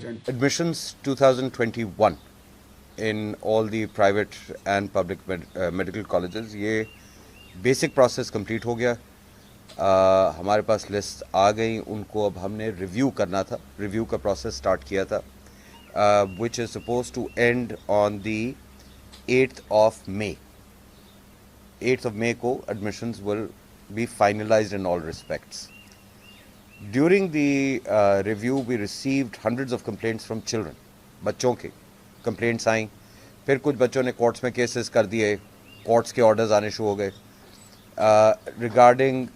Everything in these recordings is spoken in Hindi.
present? Admissions 2021 in all the private and public medical colleges, ये basic process complete हो गया. हमारे पास लिस्ट आ गई, उनको अब हमने रिव्यू करना था. रिव्यू का प्रोसेस स्टार्ट किया था, which is supposed to end on the 8th of May. 8th of May को admissions will be finalized in all respects. During the review, we received hundreds of complaints from children. बच्चों के complaints आई, फिर कुछ बच्चों ने कोर्ट्स में केसेस कर दिए, कोर्ट्स के ऑर्डर्स आने शुरू हो गए रिगार्डिंग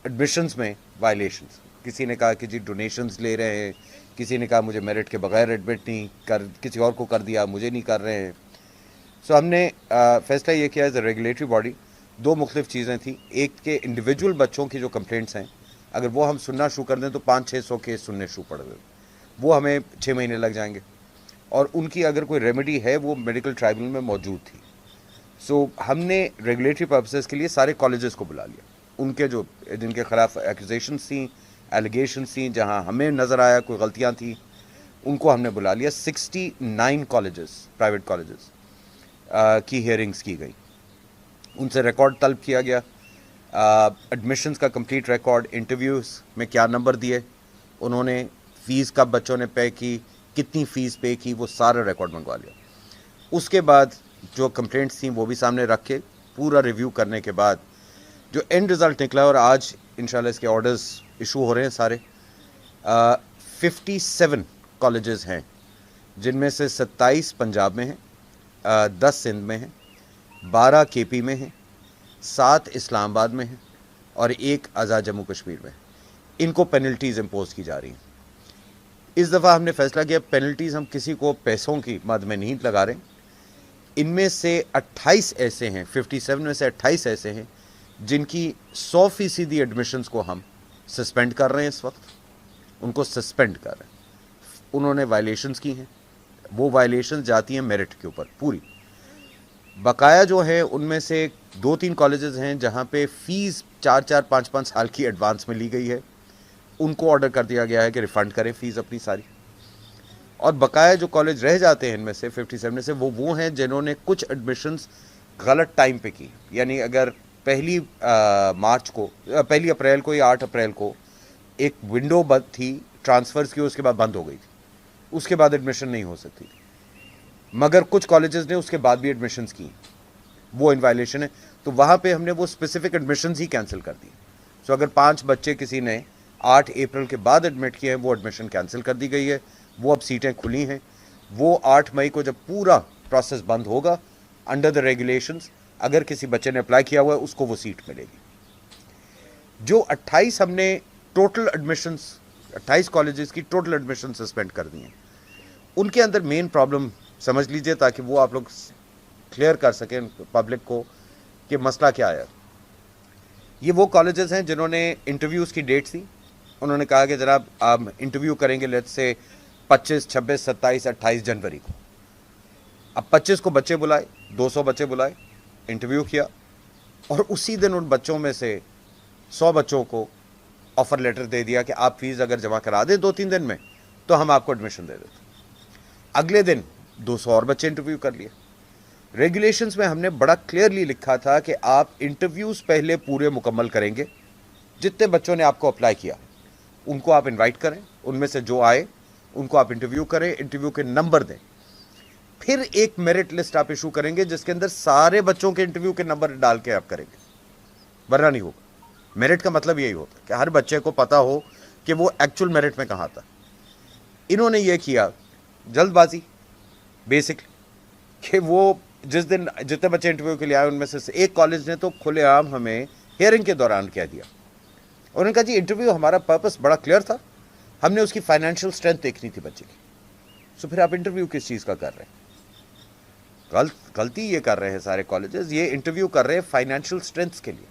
एडमिशन्स में वायलेशंस. किसी ने कहा कि जी डोनेशंस ले रहे हैं, किसी ने कहा मुझे मेरिट के बगैर एडमिट नहीं कर, किसी और को कर दिया, मुझे नहीं कर रहे हैं. सो हमने फैसला ये किया एज ए रेगुलेटरी बॉडी. दो मुख्तलिफ चीज़ें थी. एक के इंडिविजुअल बच्चों की जो कंप्लेंट्स हैं, अगर वो हम सुनना शुरू कर दें तो 500-600 केस सुनने शुरू पड़ गए. वो हमें 6 महीने लग जाएंगे, और उनकी अगर कोई रेमेडी है वो मेडिकल ट्राइब्यूनल में मौजूद थी. सो हमने रेगुलेटरी पर्पसेस के लिए सारे कॉलेजेस को बुला लिया. उनके जो जिनके खिलाफ एक्यूजेशंस थी, एलिगेशंस थी, जहां हमें नज़र आया कोई गलतियां थी, उनको हमने बुला लिया. 69 कॉलेजेस, प्राइवेट कॉलेजेस की हियरिंग्स की गई. उनसे रिकॉर्ड तलब किया गया, एडमिशन्स का कंप्लीट रिकॉर्ड, इंटरव्यूज़ में क्या नंबर दिए उन्होंने, फ़ीस कब बच्चों ने पे की, कितनी फ़ीस पे की, वो सारा रिकॉर्ड मंगवा लिया. उसके बाद जो कंप्लेंट्स थी वो भी सामने रख के पूरा रिव्यू करने के बाद जो एंड रिज़ल्ट निकला, और आज इंशाल्लाह इसके ऑर्डर्स इशू हो रहे हैं सारे. 57 कॉलेजेस हैं, जिनमें से 27 पंजाब में हैं, 10 सिंध में हैं, 12 केपी में हैं, 7 इस्लामाबाद में हैं, और 1 आज़ाद जम्मू कश्मीर में. इनको पेनल्टीज़ इम्पोज की जा रही हैं. इस दफ़ा हमने फैसला किया पेनल्टीज़ हम किसी को पैसों की मद में नहीं लगा रहे. इनमें से 28 ऐसे हैं, 57 में से 28 ऐसे हैं जिनकी 100% एडमिशन्स को हम सस्पेंड कर रहे हैं. इस वक्त उनको सस्पेंड कर रहे हैं. उन्होंने वायलेशंस की हैं, वो वायलेशंस जाती हैं मेरिट के ऊपर पूरी. बकाया जो है उनमें से 2-3 कॉलेजेस हैं जहाँ पे फ़ीस 4-4, 5-5 साल की एडवांस में ली गई है. उनको ऑर्डर कर दिया गया है कि रिफ़ंड करें फ़ीस अपनी सारी. और बकाया जो कॉलेज रह जाते हैं इनमें से 57 में से, वो हैं जिन्होंने कुछ एडमिशन्स गलत टाइम पे की. यानी अगर पहली अप्रैल को या 8 अप्रैल को एक विंडो बंद थी ट्रांसफ़र्स की, उसके बाद बंद हो गई थी, उसके बाद एडमिशन नहीं हो सकती थी. मगर कुछ कॉलेजेस ने उसके बाद भी एडमिशन्स की, वो इन वायलेशन है. तो वहाँ पे हमने वो स्पेसिफिक एडमिशन्स ही कैंसिल कर दी. सो अगर 5 बच्चे किसी ने 8 अप्रैल के बाद एडमिट किए हैं, वो एडमिशन कैंसिल कर दी गई है. वो अब सीटें खुली हैं. वो 8 मई को जब पूरा प्रोसेस बंद होगा, अंडर द रेगुलेशंस, अगर किसी बच्चे ने अप्लाई किया हुआ है उसको वो सीट मिलेगी. जो 28 हमने टोटल एडमिशन्स, 28 कॉलेजेस की टोटल एडमिशन सस्पेंड कर दी हैं, उनके अंदर मेन प्रॉब्लम समझ लीजिए, ताकि वो आप लोग क्लियर कर सकें पब्लिक को कि मसला क्या है. ये वो कॉलेजेस हैं जिन्होंने इंटरव्यूज़ की डेट्स दी. उन्होंने कहा कि जनाब आप इंटरव्यू करेंगे लेट्स से 25, 26, 27, 28 जनवरी को. अब 25 को बच्चे बुलाए, 200 बच्चे बुलाए, इंटरव्यू किया, और उसी दिन उन बच्चों में से 100 बच्चों को ऑफ़र लेटर दे दिया कि आप फीस अगर जमा करा दें 2-3 दिन में तो हम आपको एडमिशन दे देते. अगले दिन 200 और बच्चे इंटरव्यू कर लिए. रेगुलेशंस में हमने बड़ा क्लियरली लिखा था कि आप इंटरव्यूज़ पहले पूरे मुकम्मल करेंगे. जितने बच्चों ने आपको अप्लाई किया उनको आप इनवाइट करें, उनमें से जो आए उनको आप इंटरव्यू करें, इंटरव्यू के नंबर दें. फिर एक मेरिट लिस्ट आप इशू करेंगे जिसके अंदर सारे बच्चों के इंटरव्यू के नंबर डाल के आप करेंगे, वरना नहीं होगा. मेरिट का मतलब यही होता है कि हर बच्चे को पता हो कि वो एक्चुअल मेरिट में कहाँ था. इन्होंने ये किया जल्दबाजी बेसिकली, कि वो जिस दिन जितने बच्चे इंटरव्यू के लिए आए उनमें से एक कॉलेज ने तो खुलेआम हमें हियरिंग के दौरान कह दिया. उन्होंने कहा जी इंटरव्यू हमारा पर्पस बड़ा क्लियर था, हमने उसकी फाइनेंशियल स्ट्रेंथ देखनी थी बच्चे की. सो फिर आप इंटरव्यू किस चीज़ का कर रहे हैं? गलती ये कर रहे हैं सारे कॉलेजेस, ये इंटरव्यू कर रहे हैं फाइनेंशियल स्ट्रेंथ्स के लिए.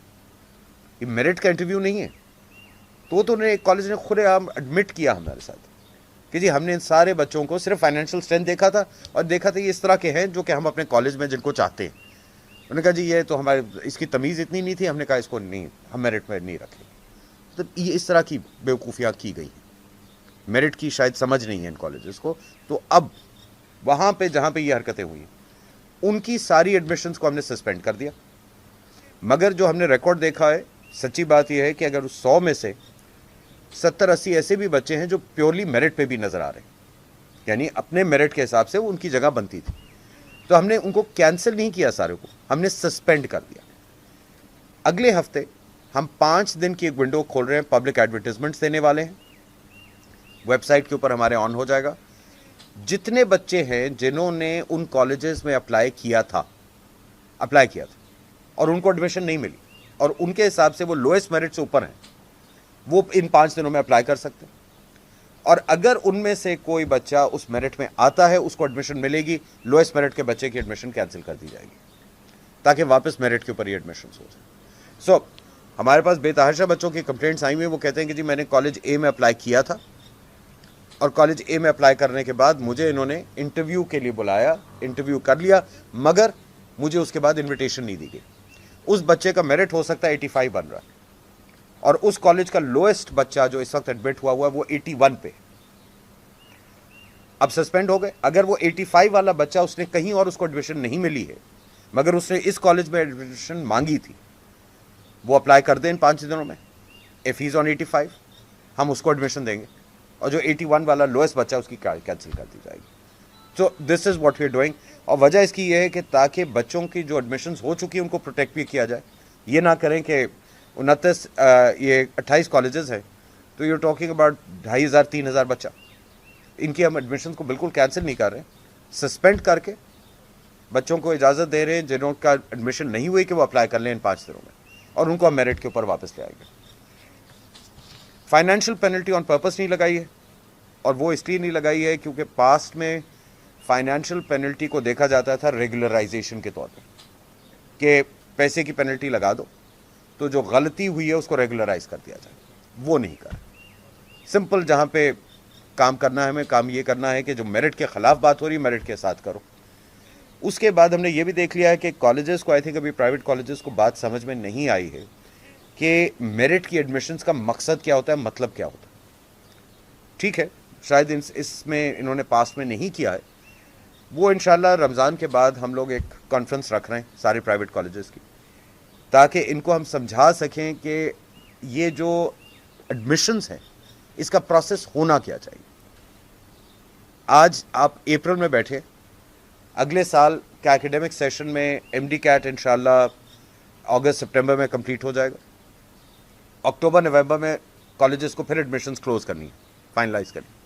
ये मेरिट का इंटरव्यू नहीं है. तो उन्हें एक कॉलेज ने खुलेआम एडमिट किया हमारे साथ कि जी हमने इन सारे बच्चों को सिर्फ फाइनेंशियल स्ट्रेंथ देखा था, और देखा था ये इस तरह के हैं जो कि हम अपने कॉलेज में जिनको चाहते हैं. उन्होंने कहा जी ये तो हमारे इसकी तमीज़ इतनी नहीं थी, हमने कहा इसको नहीं, हम मेरिट में नहीं रखें. तो ये इस तरह की बेवकूफ़ियाँ की गई. मेरिट की शायद समझ नहीं है इन कॉलेजेस को। तो अब वहाँ पे जहाँ पे ये हरकतें हुई उनकी सारी एडमिशन्स को हमने सस्पेंड कर दिया। मगर जो हमने रिकॉर्ड देखा है, सच्ची बात यह है कि अगर उस 100 में से 70-80 ऐसे भी बच्चे हैं जो प्योरली मेरिट पे भी नज़र आ रहे हैं, यानी अपने मेरिट के हिसाब से वो उनकी जगह बनती थी, तो हमने उनको कैंसिल नहीं किया, सारे को हमने सस्पेंड कर दिया। अगले हफ्ते हम 5 दिन की एक विंडो खोल रहे हैं, पब्लिक एडवर्टीजमेंट्स देने वाले हैं, वेबसाइट के ऊपर हमारे ऑन हो जाएगा। जितने बच्चे हैं जिन्होंने उन कॉलेजेस में अप्लाई किया था और उनको एडमिशन नहीं मिली और उनके हिसाब से वो लोएस्ट मेरिट से ऊपर हैं, वो इन 5 दिनों में अप्लाई कर सकते हैं। और अगर उनमें से कोई बच्चा उस मेरिट में आता है, उसको एडमिशन मिलेगी, लोएस्ट मेरिट के बच्चे की एडमिशन कैंसिल कर दी जाएगी ताकि वापस मेरिट के ऊपर ही एडमिशन हो जाए। सो हमारे पास बेतहाशा बच्चों की कंप्लेंट्स आई हुई हैं। वो कहते हैं कि जी मैंने कॉलेज ए में अप्लाई किया था और कॉलेज ए में अप्लाई करने के बाद मुझे इन्होंने इंटरव्यू के लिए बुलाया, इंटरव्यू कर लिया, मगर मुझे उसके बाद इन्विटेशन नहीं दी गई। उस बच्चे का मेरिट हो सकता है 85 बन रहा है और उस कॉलेज का लोएस्ट बच्चा जो इस वक्त एडमिट हुआ है वो 81 पे। अब सस्पेंड हो गए। अगर वो 85 वाला बच्चा, उसने कहीं और उसको एडमिशन नहीं मिली है मगर उसने इस कॉलेज में एडमिशन मांगी थी, वो अप्लाई कर दें इन 5 दिनों में। इफ ही इज ऑन 85 हम उसको एडमिशन देंगे और जो 81 वाला लोएस्ट बच्चा उसकी कैंसिल कर दी जाएगी। So this is what we are doing. और वजह इसकी ये है कि ताकि बच्चों की जो एडमिशन हो चुकी है उनको प्रोटेक्ट भी किया जाए। ये ना करें कि 28 कॉलेजेस हैं तो यू टॉकिंग अबाउट 2500-3000 बच्चा, इनकी हम एडमिशन को बिल्कुल कैंसिल नहीं कर रहे हैं, सस्पेंड करके बच्चों को इजाज़त दे रहे हैं जिनका एडमिशन नहीं हुई कि वो अप्लाई कर लें इन 5 दिनों में और उनको हम मेरिट के ऊपर वापस ले आएंगे। फाइनेंशियल पेनल्टी ऑन पर्पस नहीं लगाई है और वो इसलिए नहीं लगाई है क्योंकि पास्ट में फाइनेंशियल पेनल्टी को देखा जाता था रेगुलराइजेशन के तौर पर कि पैसे की पेनल्टी लगा दो तो जो गलती हुई है उसको रेगुलराइज कर दिया जाए। वो नहीं कर, सिंपल जहाँ पे काम करना है हमें काम ये करना है कि जो मेरिट के ख़िलाफ़ बात हो रही है मेरिट के साथ करो। उसके बाद हमने ये भी देख लिया है कि कॉलेजेस को, आई थिंक अभी प्राइवेट कॉलेजेस को बात समझ में नहीं आई है कि मेरिट की एडमिशन्स का मकसद क्या होता है, मतलब क्या होता है। ठीक है, शायद इसमें इन्होंने पास में नहीं किया है, वो इंशाल्लाह रमज़ान के बाद हम लोग एक कॉन्फ्रेंस रख रहे हैं सारे प्राइवेट कॉलेजेस की, ताकि इनको हम समझा सकें कि ये जो एडमिशन्स हैं इसका प्रोसेस होना क्या चाहिए। आज आप अप्रैल में बैठे, अगले साल का एकेडमिक सेशन में एमडी कैट इंशाल्लाह अगस्त सितंबर में कंप्लीट हो जाएगा। अक्टूबर नवंबर में कॉलेजेस को फिर एडमिशन्स क्लोज करनी है, फाइनलाइज करनी।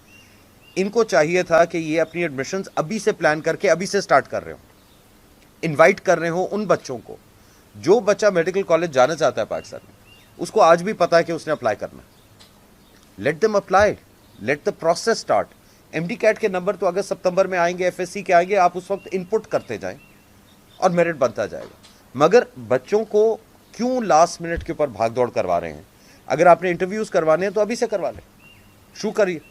इनको चाहिए था कि ये अपनी एडमिशन्स अभी से प्लान करके अभी से स्टार्ट कर रहे हो, इनवाइट कर रहे हो उन बच्चों को। जो बच्चा मेडिकल कॉलेज जाना चाहता है पाकिस्तान में, उसको आज भी पता है कि उसने अप्लाई करना है। Let them apply, let the process start. MD CAT के नंबर तो अगस्त सितंबर में आएंगे, एफएससी के आएंगे, आप उस वक्त इनपुट करते जाएं और मेरिट बनता जाएगा। मगर बच्चों को क्यों लास्ट मिनट के ऊपर भाग दौड़ करवा रहे हैं? अगर आपने इंटरव्यूज करवाने हैं तो अभी से करवा लें, शुरू करिए,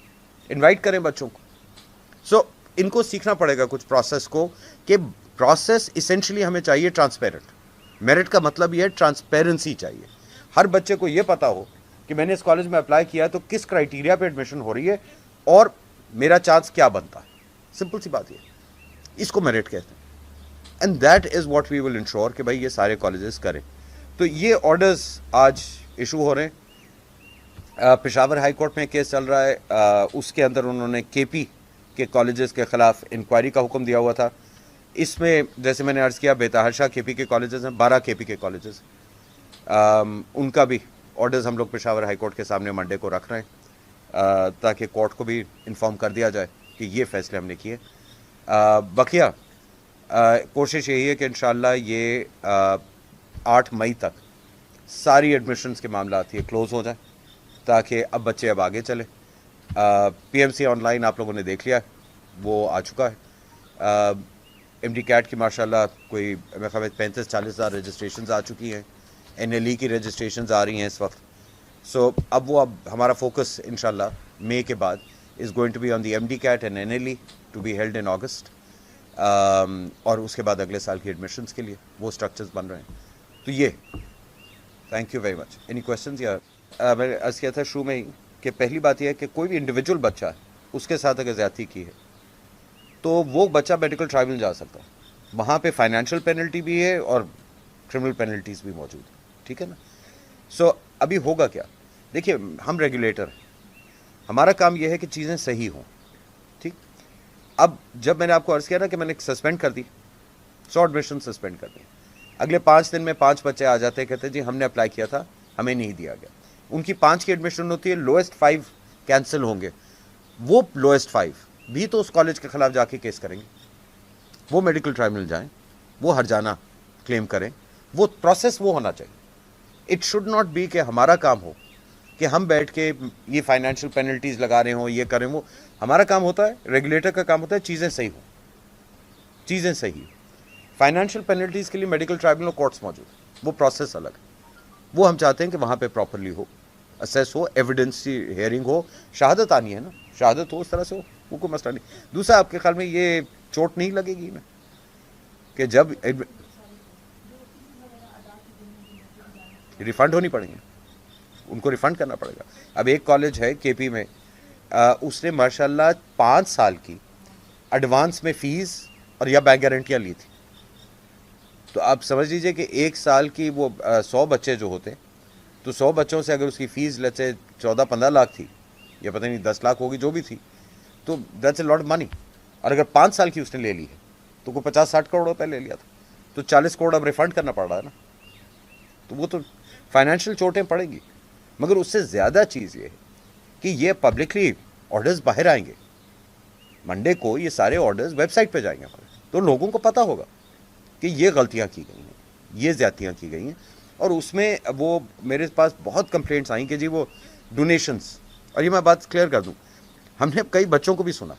इनवाइट करें बच्चों को। सो इनको सीखना पड़ेगा कुछ प्रोसेस को, कि प्रोसेस इसेंशियली हमें चाहिए ट्रांसपेरेंट। मेरिट का मतलब ये है ट्रांसपेरेंसी चाहिए। हर बच्चे को ये पता हो कि मैंने इस कॉलेज में अप्लाई किया तो किस क्राइटेरिया पे एडमिशन हो रही है और मेरा चांस क्या बनता है। सिंपल सी बात ये, इसको मेरिट कहते हैं। And that is what we will ensure कि भाई ये सारे कॉलेजेस करें। तो ये ऑर्डर्स आज इशू हो रहे हैं। पेशावर हाई कोर्ट में केस चल रहा है, उसके अंदर उन्होंने केपी के कॉलेजेस के ख़िलाफ़ इंक्वायरी का हुक्म दिया हुआ था। इसमें जैसे मैंने अर्ज़ किया, बेतहाशा केपी के कॉलेजेस हैं, 12 केपी के कॉलेजेस, उनका भी ऑर्डर्स हम लोग पेशावर हाई कोर्ट के सामने मंडे को रख रहे हैं, ताकि कोर्ट को भी इन्फॉर्म कर दिया जाए कि ये फ़ैसले हमने किए। बकिया कोशिश यही है कि इंशाल्लाह ये 8 मई तक सारी एडमिशन्स के मामला ये क्लोज़ हो जाए, ताकि अब बच्चे अब आगे चले। पीएमसी ऑनलाइन आप लोगों ने देख लिया है, वो आ चुका है। एमडी कैट की माशाल्लाह कोई मेरे ख्याल में 35-40 हज़ार रजिस्ट्रेशन आ चुकी हैं। एनएलई की रजिस्ट्रेशन आ रही हैं इस वक्त। सो अब हमारा फोकस इंशाल्लाह मई के बाद is going to be on the MD CAT and NLE to be held in August, और उसके बाद अगले साल की एडमिशन्स के लिए वो स्ट्रक्चर्स बन रहे हैं। तो ये, thank you very much. Any questions? या मैंने अर्ज़ किया था शुरू में ही कि पहली बात यह है कि कोई भी इंडिविजुअल बच्चा है उसके साथ अगर ज़्यादती की है तो वो बच्चा मेडिकल ट्राइब्यूनल जा सकता है। वहाँ पे फाइनेंशियल पेनल्टी भी है और क्रिमिनल पेनल्टीज़ भी मौजूद है, ठीक है ना। सो अभी होगा क्या, देखिए हम रेगुलेटर हैं, हमारा काम यह है कि चीज़ें सही हों, ठीक। अब जब मैंने आपको अर्ज़ किया ना कि मैंने सस्पेंड कर दी, 100 एडमिशन सस्पेंड कर दी, अगले 5 दिन में 5 बच्चे आ जाते हैं, कहते जी हमने अप्लाई किया था, हमें नहीं दिया गया। उनकी 5 की एडमिशन होती है, लोएस्ट 5 कैंसिल होंगे, वो लोएस्ट 5 भी तो उस कॉलेज के खिलाफ जाके केस करेंगे, वो मेडिकल ट्राइब्यूनल जाएं, वो हर्जाना क्लेम करें, वो प्रोसेस वो होना चाहिए। इट शुड नॉट बी कि हमारा काम हो कि हम बैठ के ये फाइनेंशियल पेनल्टीज लगा रहे हो, ये करें वो। हमारा काम होता है, रेगुलेटर का काम होता है चीज़ें सही हो, चीज़ें सही। फाइनेंशियल पेनल्टीज के लिए मेडिकल ट्राइब्यूनल कोर्ट्स मौजूद, वो प्रोसेस अलग है, वो हम चाहते हैं कि वहाँ पे प्रॉपरली हो, असेस हो, एविडेंस की हेयरिंग हो, शहादत आनी है ना, शहादत हो उस तरह से हो, वो कोई मसला नहीं। दूसरा, आपके ख्याल में ये चोट नहीं लगेगी ना कि जब रिफ़ंड होनी पड़ेंगे, उनको रिफ़ंड करना पड़ेगा। अब एक कॉलेज है केपी में, उसने माशाल्लाह 5 साल की एडवांस में फ़ीस और या बैंक गारंटियाँ ली थी। तो आप समझ लीजिए कि 1 साल की वो 100 बच्चे जो होते, तो 100 बच्चों से अगर उसकी फ़ीस लेट्स से 14-15 लाख थी, या पता नहीं 10 लाख होगी, जो भी थी, तो that's a lot of money. और अगर 5 साल की उसने ले ली है तो कोई 50-60 करोड़ रुपए ले लिया था, तो 40 करोड़ अब रिफ़ंड करना पड़ रहा है ना। तो वो तो फाइनेंशियल चोटें पड़ेंगी, मगर उससे ज़्यादा चीज़ ये है कि ये पब्लिकली ऑर्डर्स बाहर आएंगे, मंडे को ये सारे ऑर्डर्स वेबसाइट पे जाएंगे हमारे, तो लोगों को पता होगा कि ये गलतियाँ की गई हैं, ये ज़्यादतियाँ की गई हैं। और उसमें वो मेरे पास बहुत कंप्लेंट्स आई कि जी वो डोनेशंस, और ये मैं बात क्लियर कर दूँ, हमने कई बच्चों को भी सुना,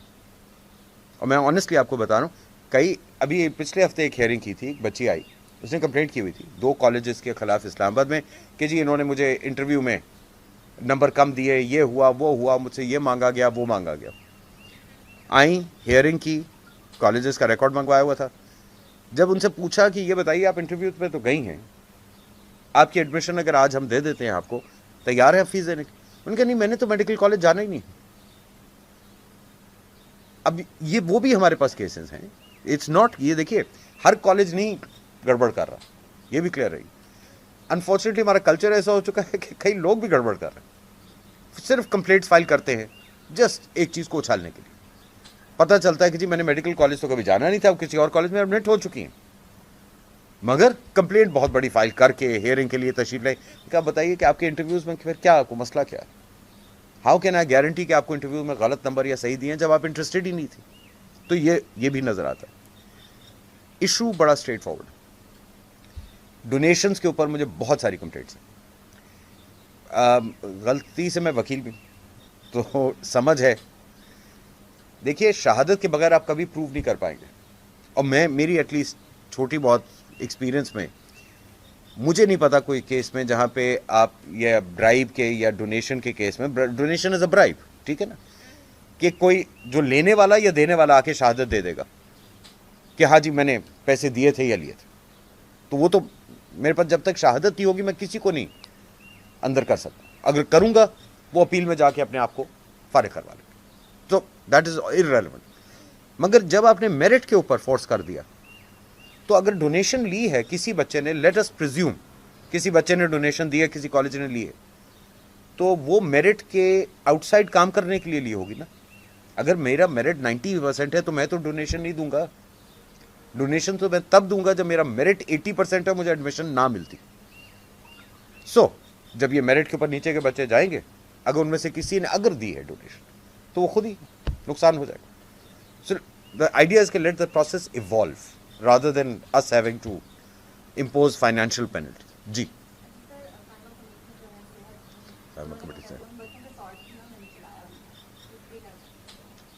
और मैं ऑनेस्टली आपको बता रहा हूँ, कई अभी पिछले हफ्ते एक हियरिंग की थी, एक बच्ची आई, उसने कंप्लेंट की हुई थी 2 कॉलेजेस के ख़िलाफ़ इस्लामाबाद में कि जी इन्होंने मुझे इंटरव्यू में नंबर कम दिए, ये हुआ वो हुआ, मुझसे ये मांगा गया वो मांगा गया। आई, हियरिंग की, कॉलेजेस का रिकॉर्ड मंगवाया हुआ था। जब उनसे पूछा कि ये बताइए आप इंटरव्यू पे तो गई हैं, आपकी एडमिशन अगर आज हम दे देते हैं आपको, तैयार है फीस देने की? उनके नहीं, मैंने तो मेडिकल कॉलेज जाना ही नहीं। अब ये वो भी हमारे पास केसेस हैं, इट्स नॉट, ये देखिए हर कॉलेज नहीं गड़बड़ कर रहा, ये भी क्लियर रही। अनफॉर्चुनेटली हमारा कल्चर ऐसा हो चुका है कि कई लोग भी गड़बड़ कर रहे हैं, सिर्फ कंप्लेंट्स फाइल करते हैं जस्ट एक चीज़ को उछालने के लिए। पता चलता है कि जी मैंने मेडिकल कॉलेज तो कभी जाना नहीं था, अब किसी और कॉलेज में एडमिट हो चुकी हैं, मगर कंप्लेंट बहुत बड़ी फाइल करके हियरिंग के लिए तशरीफ लाए। क्या बताइए कि आपके इंटरव्यूज़ में फिर क्या, आपको मसला क्या है? हाउ कैन आई गारंटी कि आपको इंटरव्यू में गलत नंबर या सही दिए जब आप इंटरेस्टेड ही नहीं थी? तो ये भी नज़र आता है। इशू बड़ा स्ट्रेट फॉरवर्ड। डोनेशंस के ऊपर मुझे बहुत सारी कंप्लेंट्स हैं, गलती से मैं वकील भी, तो समझ है। देखिए शहादत के बगैर आप कभी प्रूव नहीं कर पाएंगे, और मेरी एटलीस्ट छोटी बहुत एक्सपीरियंस में मुझे नहीं पता कोई केस में जहाँ पे आप या ब्राइब के या डोनेशन के केस में, डोनेशन इज अ ब्राइब, ठीक है ना, कि कोई जो लेने वाला या देने वाला आके शहादत दे देगा कि हाँ जी मैंने पैसे दिए थे या लिए थे, तो वो तो मेरे पास जब तक शहादत नहीं होगी मैं किसी को नहीं अंदर कर सकता। अगर करूँगा वो अपील में जाके अपने आप को फारिग करवा लेगा, तो दैट इज़ इररेलेवेंट। मगर जब आपने मेरिट के ऊपर फोर्स कर दिया, तो अगर डोनेशन ली है किसी बच्चे ने, लेट अस प्रिज्यूम किसी बच्चे ने डोनेशन दी है, किसी कॉलेज ने ली है, तो वो मेरिट के आउटसाइड काम करने के लिए ली होगी ना। अगर मेरा मेरिट 90% है तो मैं तो डोनेशन नहीं दूंगा, डोनेशन तो मैं तब दूंगा जब मेरा मेरिट 80% है, मुझे एडमिशन ना मिलती। सो जब ये मेरिट के ऊपर नीचे के बच्चे जाएंगे, अगर उनमें से किसी ने अगर दी है डोनेशन, तो वो खुद ही नुकसान हो जाएगा। सो द आइडिया इज कि late the process evolve rather than us having to impose financial penalties. जी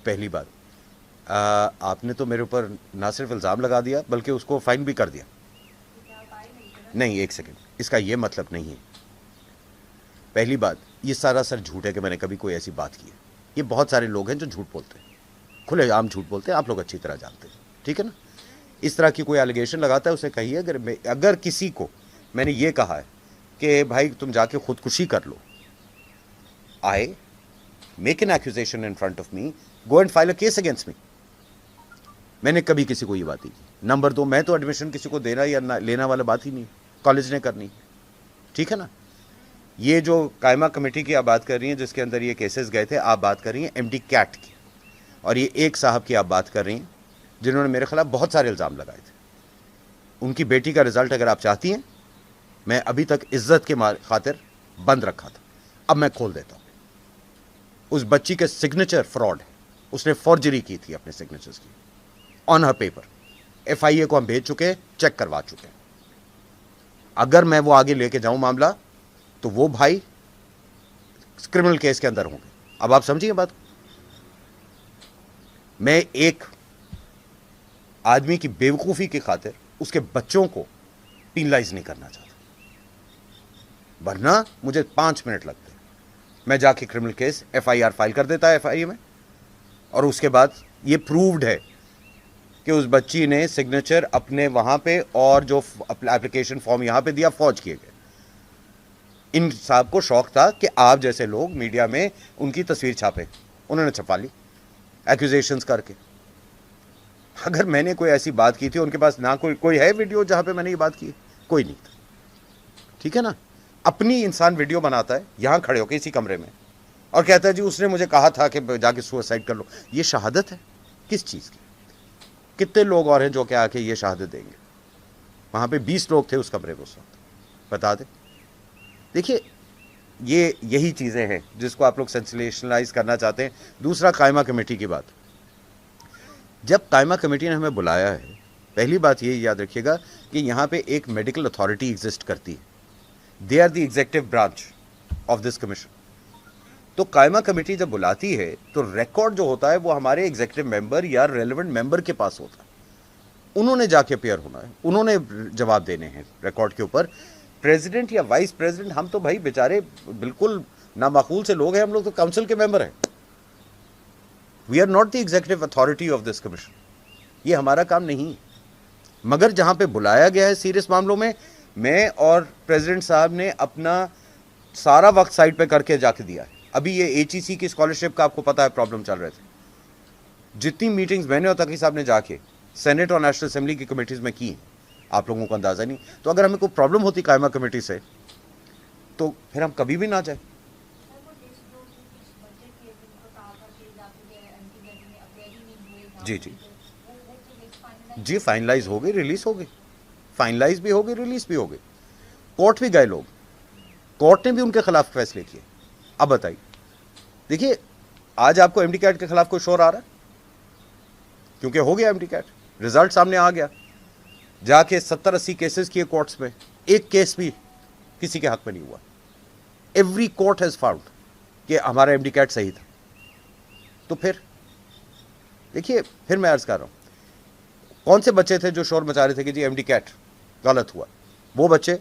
पहली बात, आपने तो मेरे ऊपर ना सिर्फ इल्ज़ाम लगा दिया बल्कि उसको फाइन भी कर दिया। नहीं, एक सेकंड, इसका ये मतलब नहीं है। पहली बात, ये सारा सर झूठ है कि मैंने कभी कोई ऐसी बात की है। ये बहुत सारे लोग हैं जो झूठ बोलते हैं, खुले आम झूठ बोलते हैं, आप लोग अच्छी तरह जानते हैं, ठीक है ना। इस तरह की कोई एलिगेशन लगाता है उसे कहिए, अगर किसी को मैंने ये कहा है कि भाई तुम जाके खुदकुशी कर लो, आए make an accusation in front of me, go and file a case against me. मैंने कभी किसी को ये बात नहीं की। नंबर 2, मैं तो एडमिशन किसी को देना या लेना वाला बात ही नहीं, कॉलेज ने करनी, ठीक है ना। ये जो कायमा कमेटी की आप बात कर रही हैं जिसके अंदर ये केसेस गए थे, आप बात कर रही हैं एमडी कैट की, और ये एक साहब की आप बात कर रही हैं जिन्होंने मेरे खिलाफ बहुत सारे इल्ज़ाम लगाए थे। उनकी बेटी का रिजल्ट अगर आप चाहती हैं, मैं अभी तक इज्जत के खातिर बंद रखा था, अब मैं खोल देता हूँ। उस बच्ची के सिग्नेचर फ्रॉड है, उसने फॉर्जरी की थी अपने सिग्नेचर्स की ऑन हर पेपर। एफआईए को हम भेज चुके हैं, चेक करवा चुके हैं। अगर मैं वो आगे लेके जाऊं मामला, तो वो भाई क्रिमिनल केस के अंदर होंगे। अब आप समझिए बात। मैं एक आदमी की बेवकूफी की खातिर उसके बच्चों को पीनलाइज नहीं करना चाहता, वरना मुझे 5 मिनट लगते, मैं जाके क्रिमिनल केस एफआईआर फाइल कर देता है एफआईए में, और उसके बाद ये प्रूव्ड है कि उस बच्ची ने सिग्नेचर अपने वहां पे और जो एप्लीकेशन फॉर्म यहां पे दिया फौज किए गए। इन साहब को शौक था कि आप जैसे लोग मीडिया में उनकी तस्वीर छापे, उन्होंने छपा ली एक्यूजेशंस करके। अगर मैंने कोई ऐसी बात की थी, उनके पास ना कोई है वीडियो जहां पे मैंने ये बात की, कोई नहीं था, ठीक है ना। अपनी इंसान वीडियो बनाता है यहां खड़े होकर इसी कमरे में, और कहता है जी उसने मुझे कहा था कि जाके सुसाइड कर लो। ये शहादत है किस चीज की? कितने लोग और हैं जो कि आके ये शहादत देंगे? वहां पे 20 लोग थे उस कमरे में उस वक्त, बता दे। देखिए, ये यही चीजें हैं जिसको आप लोग सेंसेशनलाइज करना चाहते हैं। दूसरा, कायमा कमेटी की बात। जब कायमा कमेटी ने हमें बुलाया है, पहली बात ये याद रखिएगा कि यहाँ पे एक मेडिकल अथॉरिटी एग्जिस्ट करती है, they are the executive branch of this commission. तो कायमा कमेटी जब बुलाती है तो रिकॉर्ड जो होता है वो हमारे एग्जीक्यूटिव मेंबर या रेलेवेंट मेंबर के पास होता है। उन्होंने जाके अपेयर होना है, उन्होंने जवाब देने हैं रिकॉर्ड के ऊपर। प्रेसिडेंट या वाइस प्रेसिडेंट, हम तो भाई बेचारे बिल्कुल नामाकूल से लोग हैं, हम लोग तो काउंसिल के मेंबर हैं। We are not the executive authority of this commission, ये हमारा काम नहीं है। मगर जहां पे बुलाया गया है सीरियस मामलों में, मैं और प्रेसिडेंट साहब ने अपना सारा वक्त साइड पे करके जाके दिया है। अभी ये एचईसी की स्कॉलरशिप का आपको पता है प्रॉब्लम चल रहे थे, जितनी मीटिंग्स मैंने और तकी साहब ने जाके सेनेट और नेशनल असेंबली की कमेटीज में की, आप लोगों को अंदाजा नहीं। तो अगर हमें कोई प्रॉब्लम होती कायमा कमेटी से, तो फिर हम कभी भी ना जाए। जी जी जी, फाइनलाइज हो गई, रिलीज हो गई, फाइनलाइज भी हो गई, रिलीज भी हो गई। कोर्ट भी गए लोग, कोर्ट ने भी उनके खिलाफ फैसले किए। अब बताइए, देखिए आज आपको एमडी कैट के खिलाफ कोई शोर आ रहा है? क्योंकि हो गया एमडी कैट, रिजल्ट सामने आ गया। जाके 70-80 केसेस किए कोर्ट्स में, एक केस भी किसी के हक में नहीं हुआ। एवरी कोर्ट हैज फाउंड कि हमारा एमडी कैट सही था। तो फिर देखिए, फिर मैं अर्ज कर रहा हूं, कौन से बच्चे थे जो शोर मचा रहे थे कि जी एमडी कैट गलत हुआ? वो बच्चे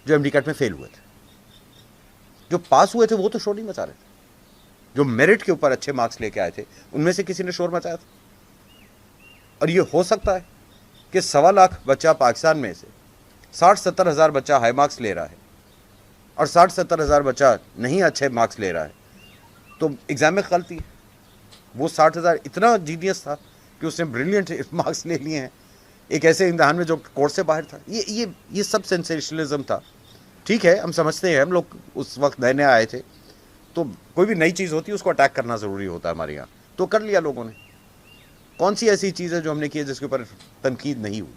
जो एमडी कैट में फेल हुए थे। जो पास हुए थे वो तो शोर नहीं मचा रहे थे। जो मेरिट के ऊपर अच्छे मार्क्स लेके आए थे, उनमें से किसी ने शोर मचाया था? और ये हो सकता है कि 1.25 लाख बच्चा पाकिस्तान में से 60-70 हज़ार बच्चा हाई मार्क्स ले रहा है और 60-70 हज़ार बच्चा नहीं अच्छे मार्क्स ले रहा है, तो एग्जाम में गलती है। वो 60,000 इतना जीनियस था कि उसने ब्रिलियंट मार्क्स ले लिए हैं एक ऐसे इम्तिहान में जो कोर्स से बाहर था। ये सब सेंसेशनलिज्म था। ठीक है, हम समझते हैं, हम लोग उस वक्त नए नए आए थे, तो कोई भी नई चीज़ होती है उसको अटैक करना ज़रूरी होता है हमारे यहाँ, तो कर लिया लोगों ने। कौन सी ऐसी चीज़ है जो हमने की है जिसके ऊपर तनकीद नहीं हुई?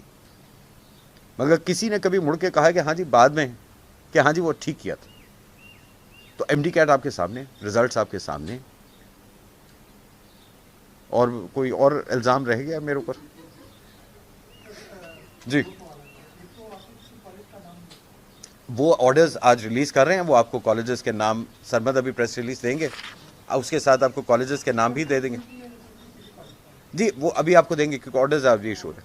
मगर किसी ने कभी मुड़ के कहा कि हाँ जी बाद में कि हाँ जी वो ठीक किया था। तो एमडी कैट आपके सामने, रिजल्ट्स आपके सामने, और कोई और इल्ज़ाम रह गया मेरे ऊपर? जी, वो ऑर्डर्स आज रिलीज़ कर रहे हैं, वो आपको कॉलेजेस के नाम, सरमद अभी प्रेस रिलीज देंगे, उसके साथ आपको कॉलेजेस के नाम भी दे देंगे। जी, वो अभी आपको देंगे क्योंकि ऑर्डर्स आप इशू है।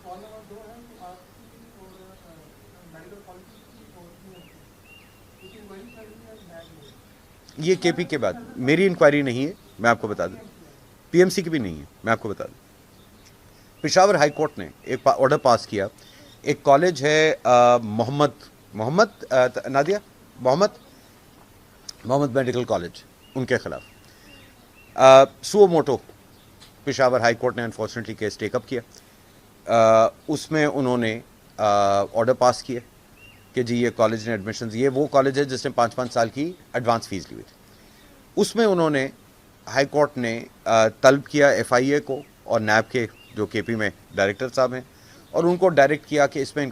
ये केपी के बाद मेरी इंक्वायरी नहीं है, मैं आपको बता दूं, पीएमसी की भी नहीं है, मैं आपको बता दूं। पेशावर हाई कोर्ट ने एक ऑर्डर पास किया, एक कॉलेज है मोहम्मद मेडिकल कॉलेज, उनके खिलाफ suo motu Peshawar high court ने अनफॉर्चुनेटली केस टेकअप किया। उसमें उन्होंने ऑर्डर पास किए कि जी ये कॉलेज ने एडमिशन्स, ये वो कॉलेज है जिसने 5-5 साल की एडवांस फीस ली हुई थी। उसमें उन्होंने हाई कोर्ट ने तलब किया FIA को और नैब के जो KP में डायरेक्टर साहब हैं, और उनको डायरेक्ट किया कि इसमें